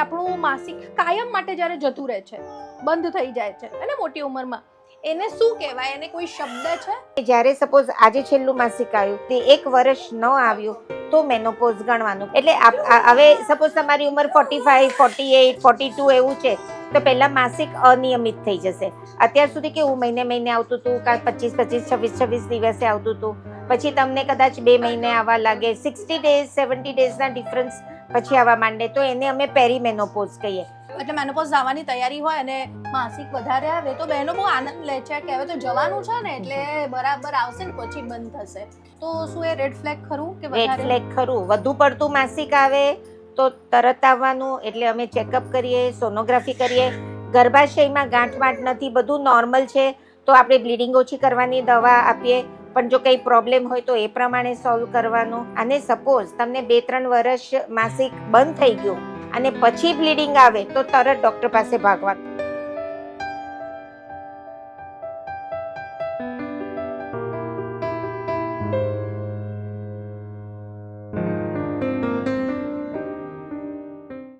આપણું માસિક કાયમ માટે જ્યારે જતું રહે છે, બંધ થઈ જાય છે અને મોટી ઉંમરમાં, એને શું કહેવાય? એને કોઈ શબ્દ છે? જ્યારે સપોઝ આજે છેલ્લું માસિક આવ્યું તે 1 વર્ષ ન આવ્યું તો મેનોપોઝ ગણવાનું. એટલે હવે સપોઝ તમારી ઉંમર 45, 48, 42 એવું છે તો પહેલા માસિક અનિયમિત થઈ જશે. અત્યાર સુધી કેવું મહિને આવતું હતું, કાં 25, 26 દિવસે આવતું હતું, પછી તમને કદાચ 2 મહિને આવવા લાગે, 60 ડેઝ 70 ડેઝના ડિફરન્સ પછી આવવા માંડે તો એને અમે પેરીમેનોપોઝ કહીએ. એટલે મેનોપોઝ આવવાની તૈયારી હોય અને માસિક વધારે આવે તો બહેનો બહુ આનંદ લે છે કે હવે તો જવાનું છે ને એટલે બરાબર આવશે ને પછી બંધ થશે. તો શું એ રેડ ફ્લેગ ખરું કે રેડ ફ્લેગ ખરું. વધુ પડતું માસિક આવે તો તરત આવવાનું. એટલે અમે ચેકઅપ કરીએ, સોનોગ્રાફી કરીએ, ગર્ભાશયમાં ગાંઠ નથી, બધું નોર્મલ છે તો આપણે બ્લીડિંગ ઓછી કરવાની દવા આપીએ, પણ જો કંઈ પ્રોબ્લેમ હોય તો એ પ્રમાણે સોલ્વ કરવાનું. અને સપોઝ તમને 2-3 વર્ષ માસિક બંધ થઈ ગયું અને પછી બ્લીડિંગ આવે તો તરત ડૉક્ટર પાસે ભાગવાનું.